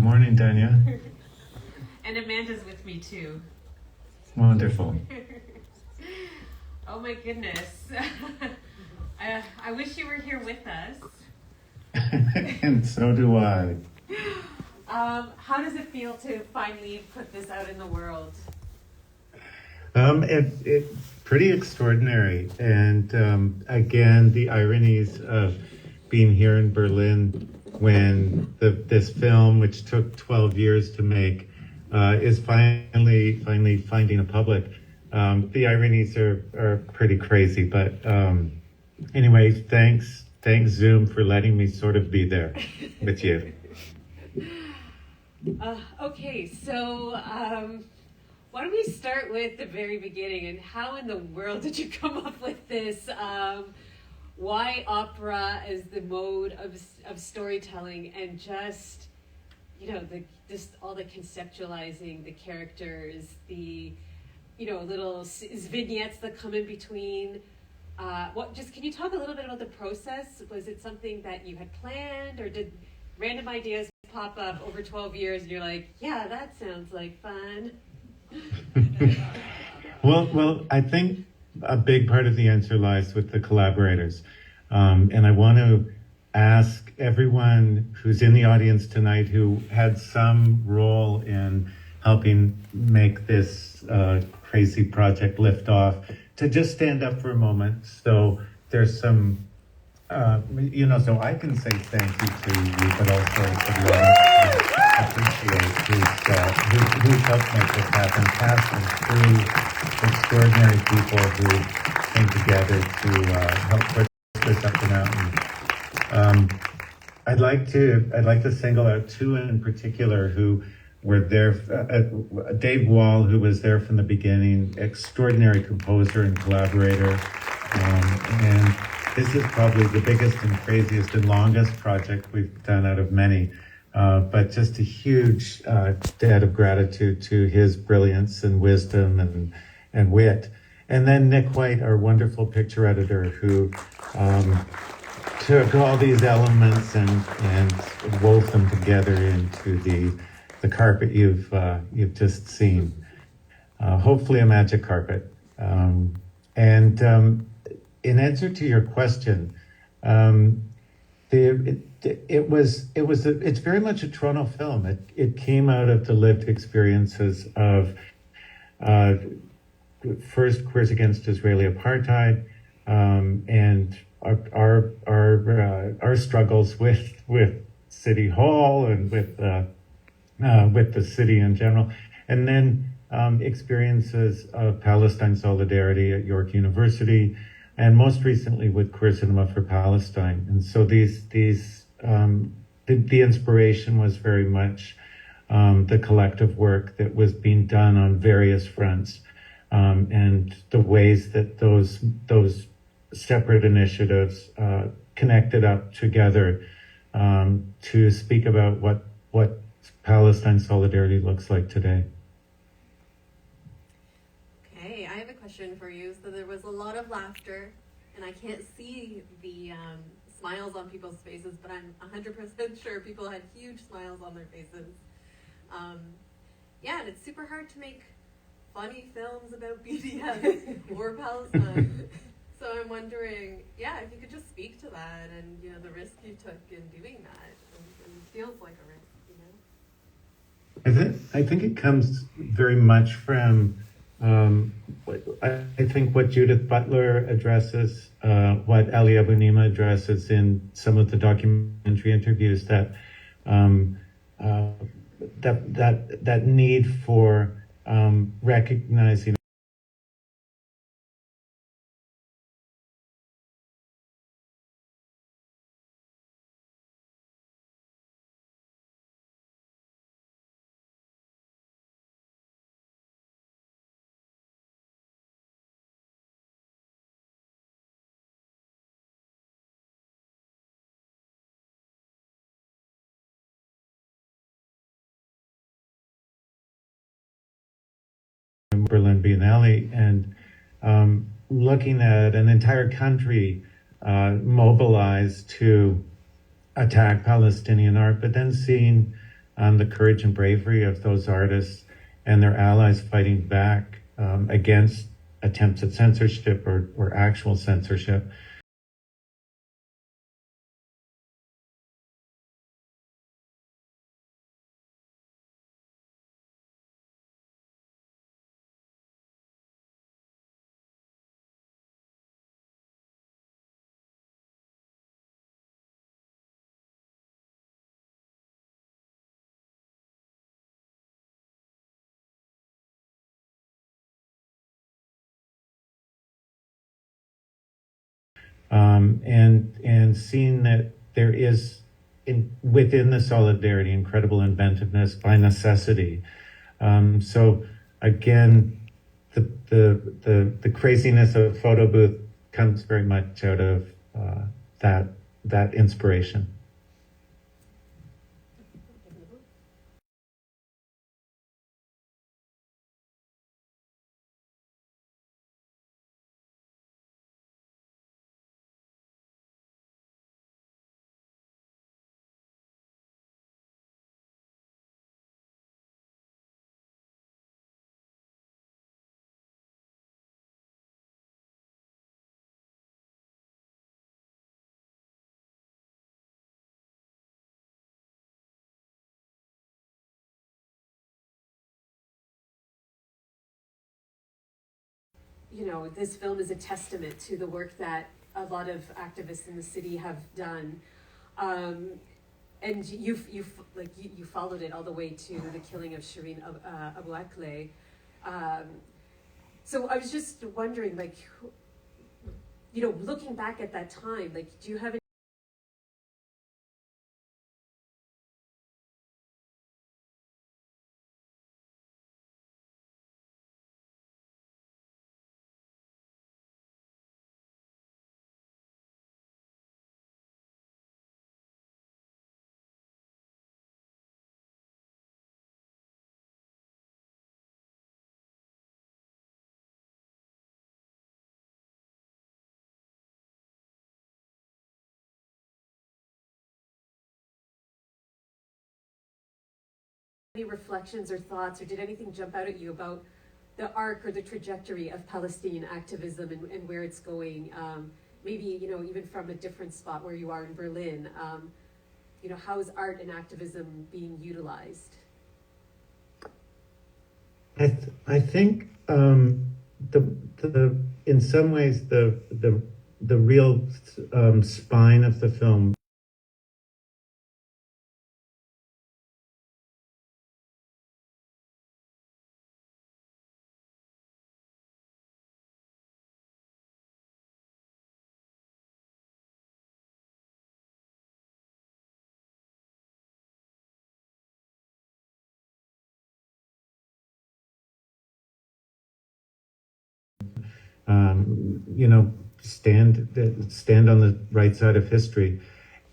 morning, Danya. And Amanda's with me too. Wonderful. Oh my goodness. I wish you were here with us. And so do I. How does it feel to finally put this out in the world? It's pretty extraordinary. And again, the ironies of being here in Berlin when this film, which took 12 years to make, is finally finding a public. The ironies are pretty crazy, but anyway, thanks Zoom for letting me sort of be there with you. Okay, so why don't we start with the very beginning and how in the world did you come up with this? Why opera as the mode of storytelling, and just, just all the conceptualizing, the characters, the, little vignettes that come in between. Can you talk a little bit about the process? Was it something that you had planned, or did random ideas pop up over 12 years and you're like, yeah, that sounds like fun? Well, I think a big part of the answer lies with the collaborators. And I want to ask everyone who's in the audience tonight who had some role in helping make this crazy project lift off to just stand up for a moment. So there's some, so I can say thank you to you, but also to the audience. I appreciate who's helped make this happen. Past and through extraordinary people who came together to help put this up and out. I'd like to single out two in particular who were there. Dave Wall, who was there from the beginning, extraordinary composer and collaborator, and this is probably the biggest and craziest and longest project we've done out of many. But just a huge debt of gratitude to his brilliance and wisdom and wit. And then Nick White, our wonderful picture editor, who took all these elements and wove them together into the carpet you've just seen. Hopefully a magic carpet. In answer to your question, it's very much a Toronto film. It came out of the lived experiences of first Queers Against Israeli Apartheid, and our struggles with City Hall and with the city in general, and then experiences of Palestine solidarity at York University, and most recently with Queer Cinema for Palestine. And so the inspiration was very much the collective work that was being done on various fronts, and the ways that those separate initiatives connected up together to speak about what Palestine solidarity looks like today. Okay, I have a question for you. So there was a lot of laughter, and I can't see the smiles on people's faces, but I'm 100% sure people had huge smiles on their faces. And it's super hard to make funny films about BDS or Palestine. So I'm wondering, if you could just speak to that and, the risk you took in doing that. It feels like a risk, I think it comes very much from I think what Judith Butler addresses, what Ali Abunimah addresses in some of the documentary interviews, that need for recognizing Berlin Biennale, and looking at an entire country mobilized to attack Palestinian art, but then seeing on the courage and bravery of those artists and their allies fighting back against attempts at censorship or actual censorship. And seeing that there is within the solidarity incredible inventiveness by necessity. So again, the craziness of photo booth comes very much out of that inspiration. You know, this film is a testament to the work that a lot of activists in the city have done. And you followed it all the way to the killing of Shireen Abu Akleh. So I was just wondering, like, you know, looking back at that time, like, do you have any reflections or thoughts, or did anything jump out at you about the arc or the trajectory of Palestinian activism and where it's going? Maybe, you know, even from a different spot where you are in Berlin, you know, how is art and activism being utilized? I think the in some ways the real spine of the film you know, stand on the right side of history,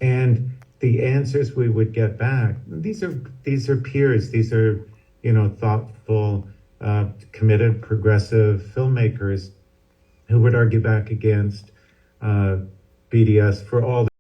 and the answers we would get back. These are peers. These are, you know, thoughtful, committed, progressive filmmakers who would argue back against BDS for all the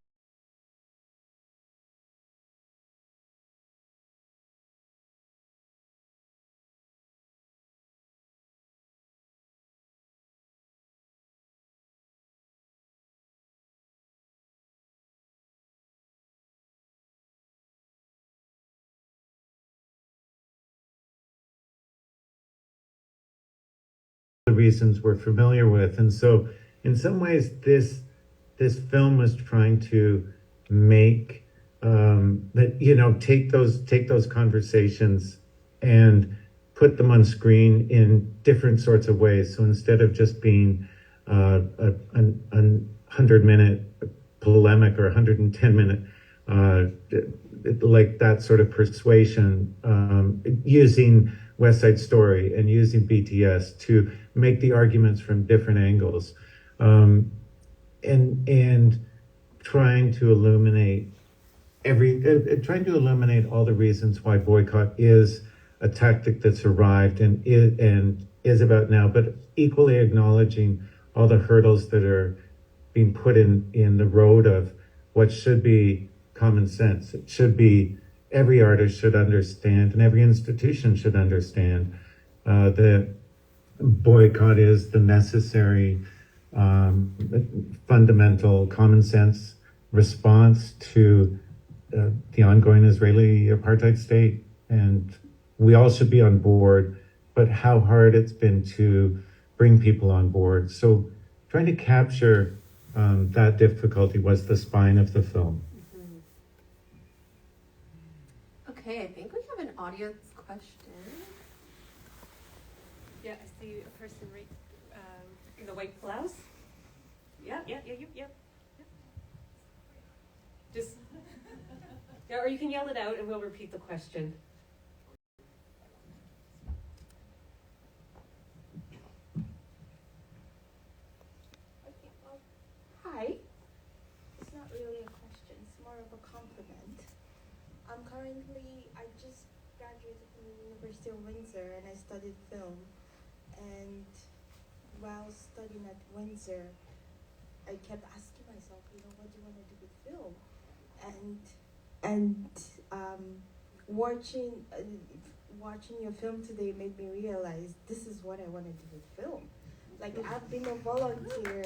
reasons we're familiar with. And so in some ways this film was trying to make that, you know, take those conversations and put them on screen in different sorts of ways. So instead of just being a 100-minute polemic or 110-minute like that sort of persuasion, using West Side Story and using BTS to make the arguments from different angles, and trying to illuminate all the reasons why boycott is a tactic that's arrived and is about now, but equally acknowledging all the hurdles that are being put in the road of what should be common sense. It should be every artist should understand and every institution should understand that boycott is the necessary, fundamental, common sense response to the ongoing Israeli apartheid state. And we all should be on board, but how hard it's been to bring people on board. So trying to capture that difficulty was the spine of the film. Okay, I think we have an audience question. Yeah, I see a person right in the white blouse. Yeah. Just, yeah, or you can yell it out and we'll repeat the question. Okay, well, hi. It's not really a question, it's more of a compliment. I just graduated from the University of Windsor and I studied film. And while studying at Windsor, I kept asking myself, what do you want to do with film? And watching your film today made me realize this is what I want to do with film. Like, I've been a volunteer.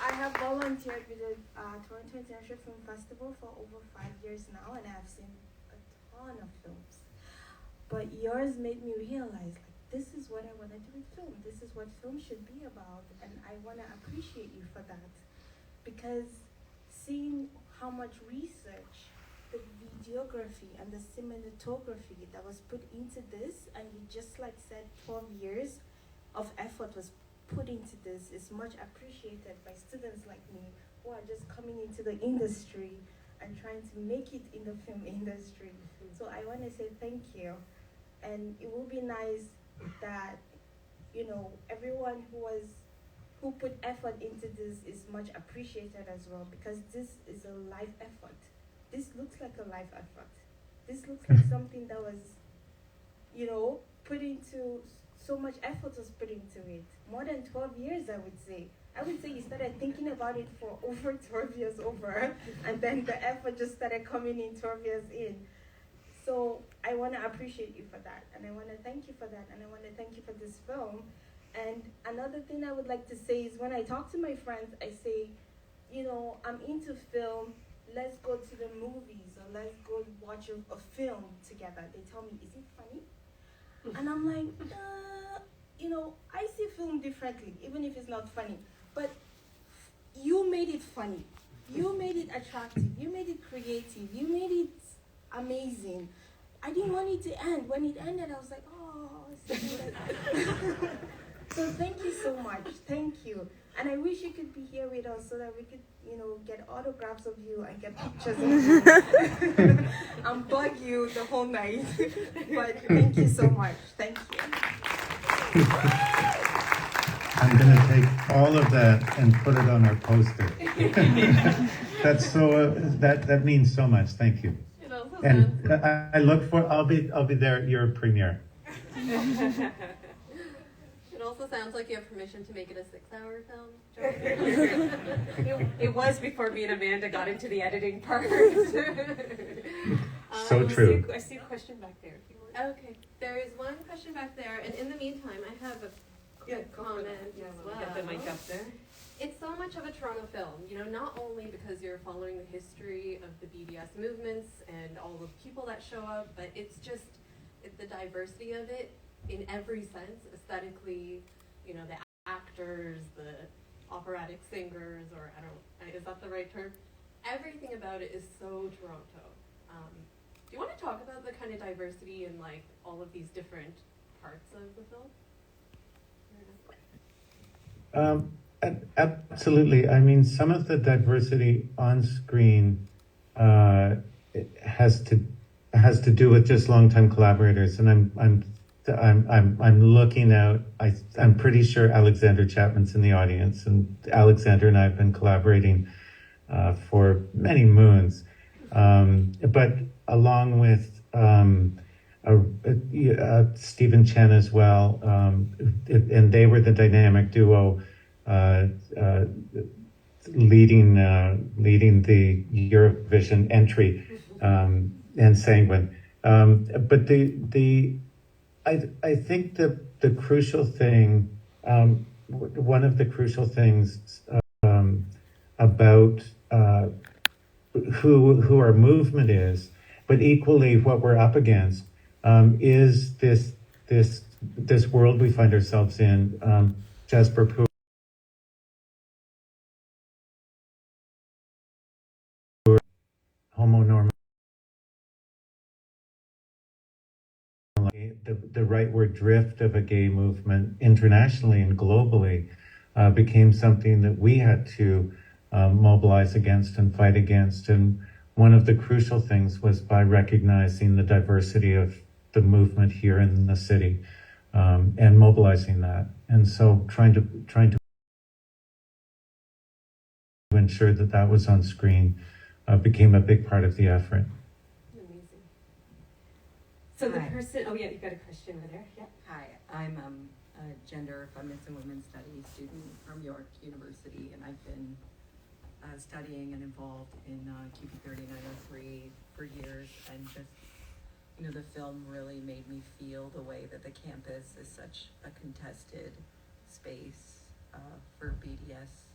I have volunteered with the Toronto International Film Festival for over 5 years now, and I've seen a ton of films. But yours made me realize, this is what I want to do with film. This is what film should be about, and I want to appreciate you for that. Because seeing how much research, the videography and the cinematography that was put into this, and you just said 12 years of effort was put into this, is much appreciated by students like me who are just coming into the industry and trying to make it in the film industry. So I want to say thank you. And it will be nice that, everyone who put effort into this is much appreciated as well, because this is a life effort. This looks like a life effort. This looks like something that was, put into, so much effort was put into it. More than 12 years, I would say. I would say you started thinking about it for over 12 years over, and then the effort just started coming in 12 years in. So I want to appreciate you for that, and I want to thank you for that, and I want to thank you for this film. And another thing I would like to say is, when I talk to my friends, I say, I'm into film, let's go to the movies, or let's go watch a film together. They tell me, is it funny? And I'm like, I see film differently, even if it's not funny. But you made it funny. You made it attractive. You made it creative. You made it amazing. I didn't want it to end. When it ended, I was like, oh. So thank you so much. Thank you. And I wish you could be here with us so that we could, get autographs of you and get pictures of you and bug you the whole night. But thank you so much. Thank you. I'm going to take all of that and put it on our poster. That's so. That means so much. Thank you. And I look for. I'll be there at your premiere. It also sounds like you have permission to make it a 6-hour film. It was before me and Amanda got into the editing part. So true. I see a question back there. Okay, there is one question back there, and in the meantime, I have a quick comment as well. Get the mic up there. It's so much of a Toronto film, not only because you're following the history of the BDS movements and all the people that show up, but it's the diversity of it in every sense, aesthetically, the actors, the operatic singers, or is that the right term? Everything about it is so Toronto. Do you want to talk about the kind of diversity in all of these different parts of the film? Absolutely. I mean, some of the diversity on screen it has to do with just longtime collaborators, and I'm looking out. I'm pretty sure Alexander Chapman's in the audience, and Alexander and I have been collaborating for many moons. But along with Stephen Chen as well, and they were the dynamic duo. leading the Eurovision entry, and sanguine. But I think the crucial thing, one of the crucial things about who our movement is, but equally what we're up against, is this world we find ourselves in. Jasper Poor, homo norm, the rightward drift of a gay movement internationally and globally became something that we had to mobilize against and fight against. And one of the crucial things was by recognizing the diversity of the movement here in the city, and mobilizing that. And so trying to ensure that that was on screen became a big part of the effort. Amazing. So the Hi. person, oh yeah, you've got a question over there. Yeah. Hi, I'm a gender, feminist, and women's studies student from York University, and I've been studying and involved in QP 3903 for years, and just, the film really made me feel the way that the campus is such a contested space for BDS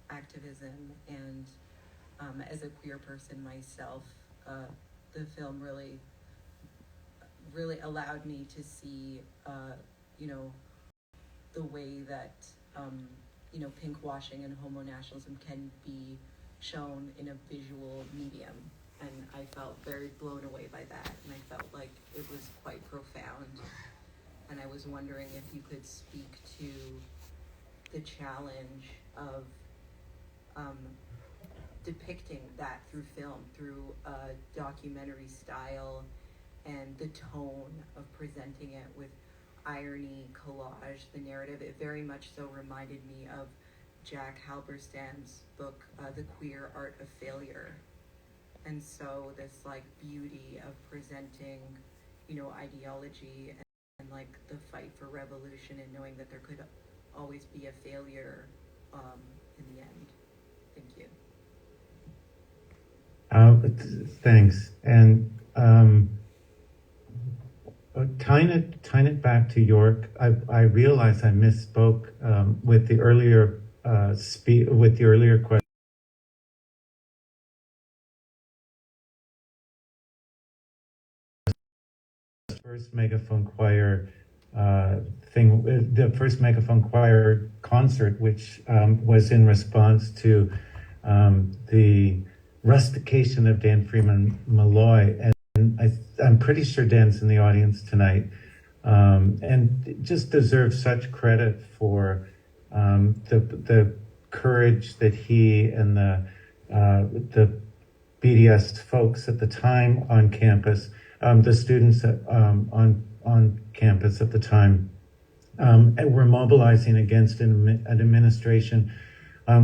activism, and as a queer person myself, the film really allowed me to see, the way that, pink washing and homo nationalism can be shown in a visual medium. And I felt very blown away by that, and I felt like it was quite profound. And I was wondering if you could speak to the challenge of depicting that through film, through a documentary style, and the tone of presenting it with irony, collage, the narrative. It very much so reminded me of Jack Halberstam's book, The Queer Art of Failure. And so this beauty of presenting, ideology and the fight for revolution, and knowing that there could always be a failure in the end. Thank you. Thanks. And tying it back to York, I realize I misspoke with the earlier question. First megaphone choir the first megaphone choir concert, which was in response to the rustication of Dan Freeman Malloy. And I'm pretty sure Dan's in the audience tonight, and just deserves such credit for the courage that he and the BDS folks at the time on campus, the students on campus at the time, were mobilizing against an administration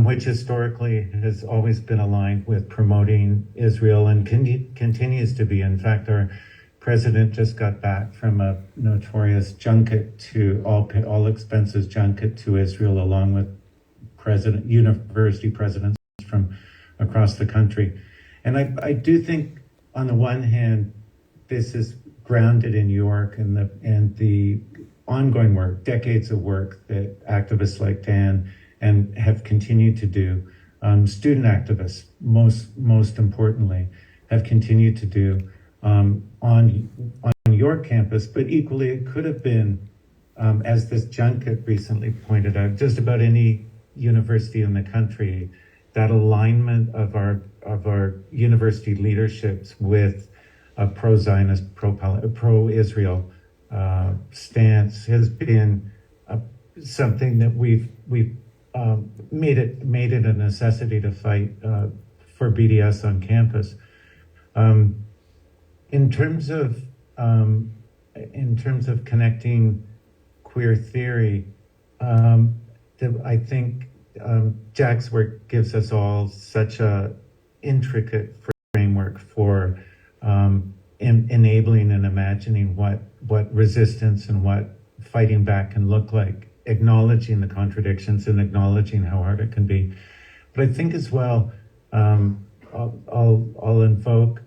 which historically has always been aligned with promoting Israel and continues to be. In fact, our president just got back from a notorious junket to all expenses junket to Israel, along with university presidents from across the country. And I do think, on the one hand, this is grounded in York and the ongoing work, decades of work that activists like Dan and have continued to do, student activists, most importantly, have continued to do on York campus. But equally, it could have been, as this junket recently pointed out, just about any university in the country. That alignment of our university leaderships with a pro-Zionist, pro-Israel stance has been something that we've made it a necessity to fight for BDS on campus. In terms of connecting queer theory, I think Jack's work gives us all such a intricate framework for enabling and imagining what resistance and what fighting back can look like, acknowledging the contradictions and acknowledging how hard it can be. But I think as well, I'll invoke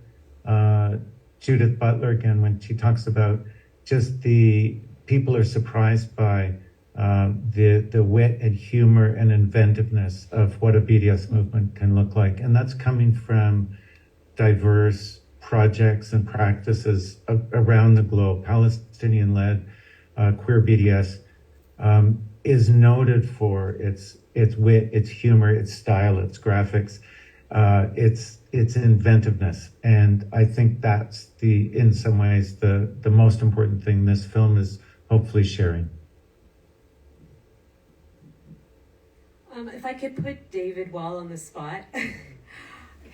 Judith Butler again when she talks about just the people are surprised by the wit and humor and inventiveness of what a BDS movement can look like. And that's coming from diverse projects and practices around the globe. Palestinian-led queer BDS is noted for its wit, its humor, its style, its graphics, its inventiveness. And I think that's in some ways, the most important thing this film is hopefully sharing. If I could put David Wall on the spot.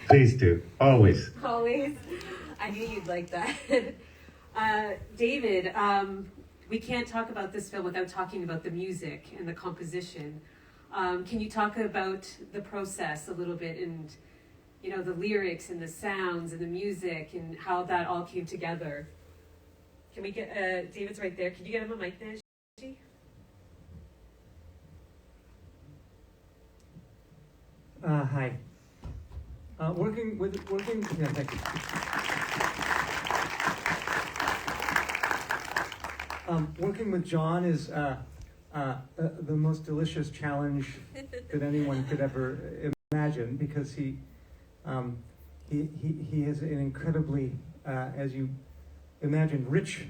Please do, always. Always. I knew you'd like that. David, we can't talk about this film without talking about the music and the composition. Can you talk about the process a little bit, and the lyrics and the sounds and the music and how that all came together? Can we get David's right there? Can you get him a mic there? Gigi? Hi. Working. Yeah, thank you. Working with John is the most delicious challenge that anyone could ever imagine, because he has an incredibly, as you imagine, rich.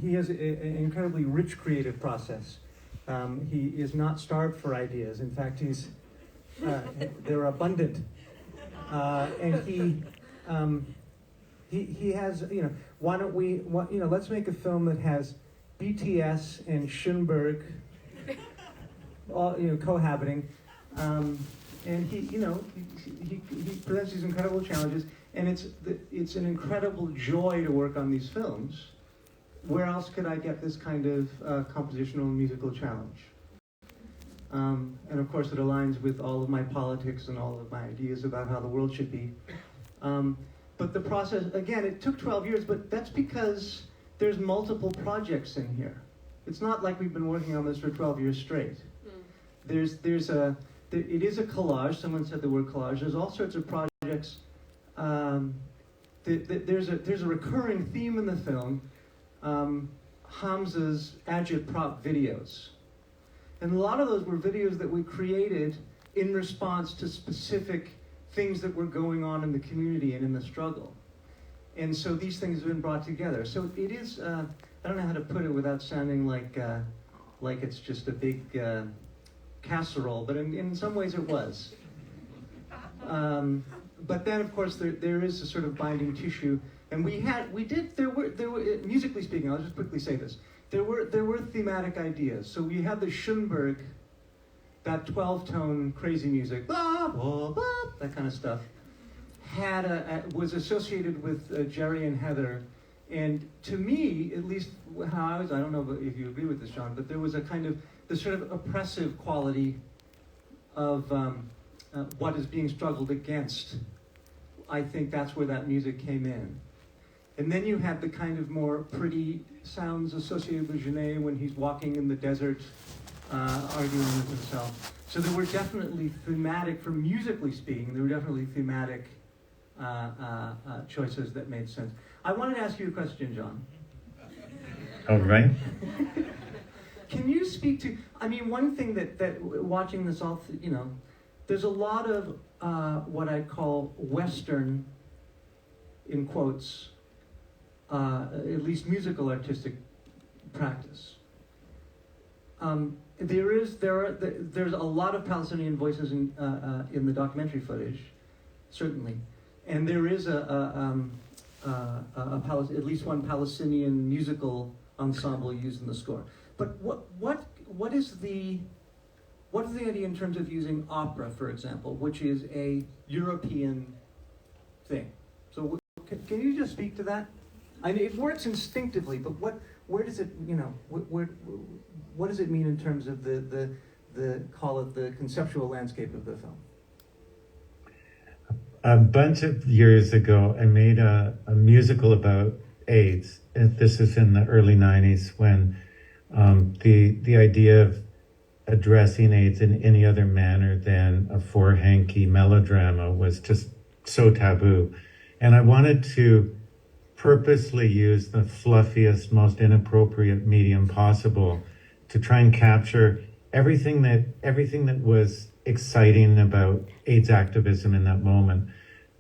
He has an incredibly rich creative process. He is not starved for ideas. In fact, they're abundant, and he has, why don't we, let's make a film that has BTS and Schoenberg all, cohabiting, and he presents these incredible challenges, and it's an incredible joy to work on these films. Where else could I get this kind of compositional and musical challenge? And of course, it aligns with all of my politics and all of my ideas about how the world should be. But the process, again, it took 12 years, but that's because there's multiple projects in here. It's not like we've been working on this for 12 years straight. It is a collage. Someone said the word collage. There's all sorts of projects. There's a recurring theme in the film, Hamza's agitprop videos. And a lot of those were videos that we created in response to specific things that were going on in the community and in the struggle. And so these things have been brought together. So it is, I don't know how to put it without sounding like it's just a big casserole, but in some ways it was. But then, of course, there is a sort of binding tissue. And there were, musically speaking, I'll just quickly say this. There were thematic ideas. So we had the Schoenberg, that 12-tone crazy music, blah, blah, blah, that kind of stuff, was associated with Jerry and Heather. And to me, at least how I don't know if you agree with this, John, but there was a kind of, the sort of oppressive quality of what is being struggled against. I think that's where that music came in. And then you had the kind of more pretty sounds associated with Genet when he's walking in the desert, arguing with himself. So there were definitely thematic, for musically speaking, there were definitely thematic choices that made sense. I wanted to ask you a question, John. All right. Can you speak to, one thing that watching this all, there's a lot of what I'd call Western, in quotes, at least musical artistic practice. There's a lot of Palestinian voices in the documentary footage, certainly, and there is at least one Palestinian musical ensemble used in the score. But what is the idea in terms of using opera, for example, which is a European thing? So can you just speak to that? It works instinctively, but where does it, what does it mean in terms of the call it the conceptual landscape of the film? A bunch of years ago, I made a musical about AIDS. And this is in the early 90s when the idea of addressing AIDS in any other manner than a four-hanky melodrama was just so taboo. And I wanted to purposely use the fluffiest, most inappropriate medium possible to try and capture everything that was exciting about AIDS activism in that moment.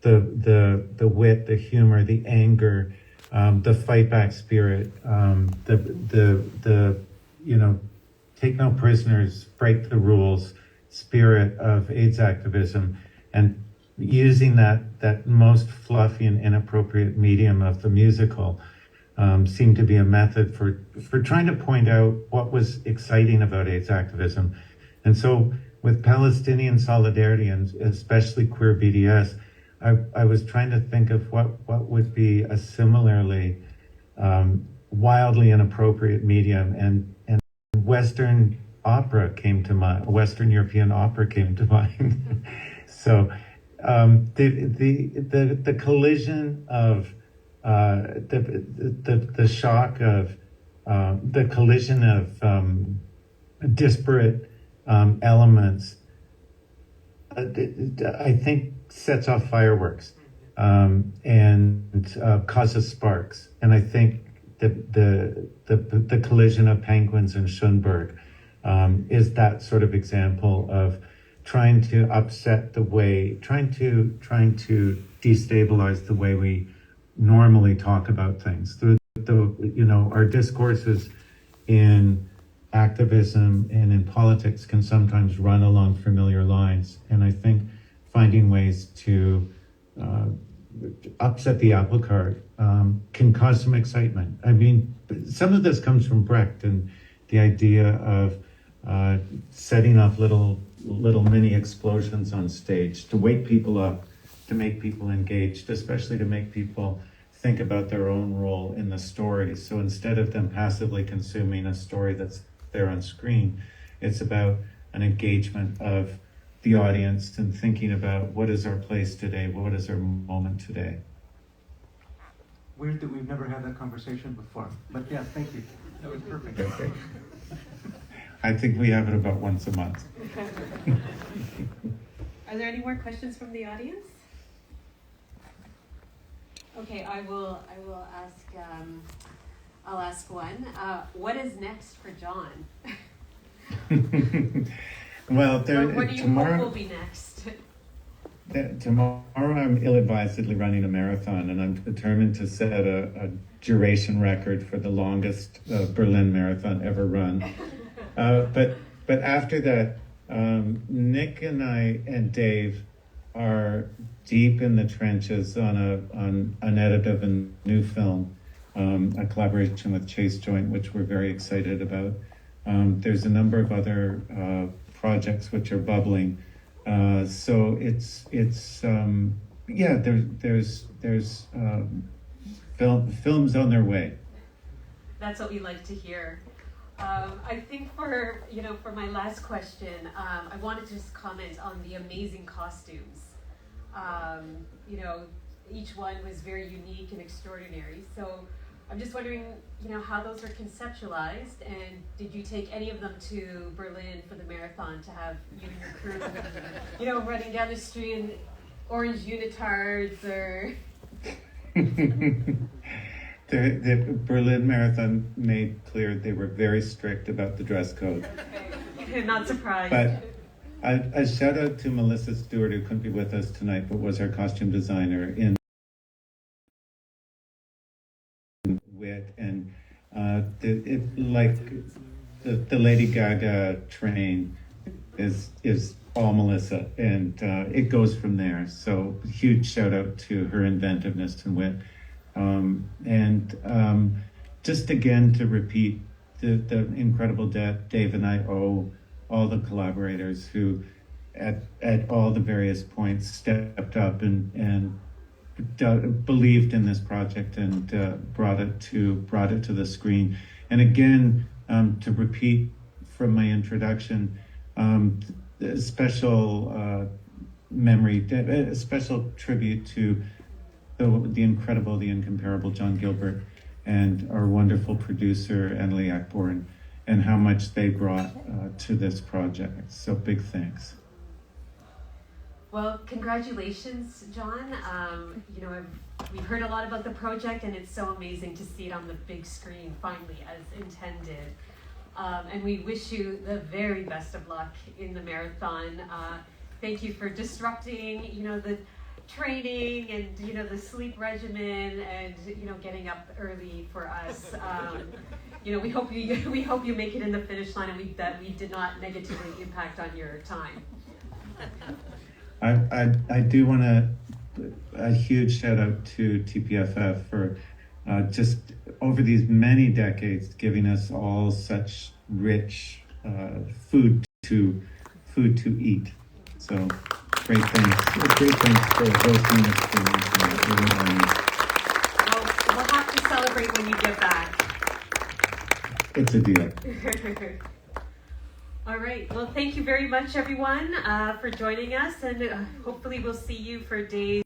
The wit, the humor, the anger, the fight back spirit, the take no prisoners, break the rules spirit of AIDS activism, and using that most fluffy and inappropriate medium of the musical seemed to be a method for trying to point out what was exciting about AIDS activism. And so with Palestinian solidarity and especially queer BDS, I was trying to think of what would be a similarly wildly inappropriate medium, and Western opera came to mind. Western European opera came to mind. So the collision of the shock of the collision of disparate elements, I think sets off fireworks and causes sparks. And I think the collision of penguins and Schoenberg is that sort of example of trying to upset the way, trying to destabilize the way we normally talk about things. Our discourses in activism and in politics can sometimes run along familiar lines, and I think finding ways to upset the apple cart can cause some excitement. I mean, some of this comes from Brecht and the idea of setting off little mini explosions on stage to wake people up, to make people engaged, especially to make people think about their own role in the story. So instead of them passively consuming a story that's there on screen, it's about an engagement of the audience and thinking about what is our place today, what is our moment today. Weird that we've never had that conversation before, but yeah, thank you. That was perfect. Okay. I think we have it about once a month. Are there any more questions from the audience? Okay, I will ask. I'll ask one. What is next for John? Well, What do you tomorrow hope will be next? Tomorrow I'm ill-advisedly running a marathon, and I'm determined to set a duration record for the longest Berlin marathon ever run. But after that, Nick and I and Dave are deep in the trenches on an edit of a new film, a collaboration with Chase Joint, which we're very excited about. There's a number of other projects which are bubbling. So it's there's films on their way. That's what we like to hear. I think for my last question, I wanted to just comment on the amazing costumes. Each one was very unique and extraordinary. So I'm just wondering, how those are conceptualized, and did you take any of them to Berlin for the marathon to have you and your crew, running down the street in orange unitards or? The Berlin Marathon made clear they were very strict about the dress code. Okay. Not surprised. But a shout out to Melissa Stewart, who couldn't be with us tonight, but was our costume designer in wit, and the Lady Gaga train is all Melissa, and it goes from there. So huge shout out to her inventiveness and wit. Just again to repeat the incredible debt Dave and I owe all the collaborators who at all the various points stepped up and believed in this project and brought it to the screen. And again, to repeat from my introduction, a special memory, a special tribute to the incredible, the incomparable John Gilbert, and our wonderful producer, Annalie Ackborn, and how much they brought to this project. So big thanks. Well, congratulations, John. You know, we've heard a lot about the project, and it's so amazing to see it on the big screen finally, as intended. And we wish you the very best of luck in the marathon. Thank you for disrupting, you know, the training and, you know, the sleep regimen and, you know, getting up early for us. You know, we hope you make it in the finish line, and that we did not negatively impact on your time. I do want to a huge shout out to TPFF for just over these many decades giving us all such rich food to eat. So great thanks for hosting this for me. Well, we'll have to celebrate when you get back. It's a deal. All right. Well, thank you very much, everyone, for joining us, and hopefully we'll see you for days.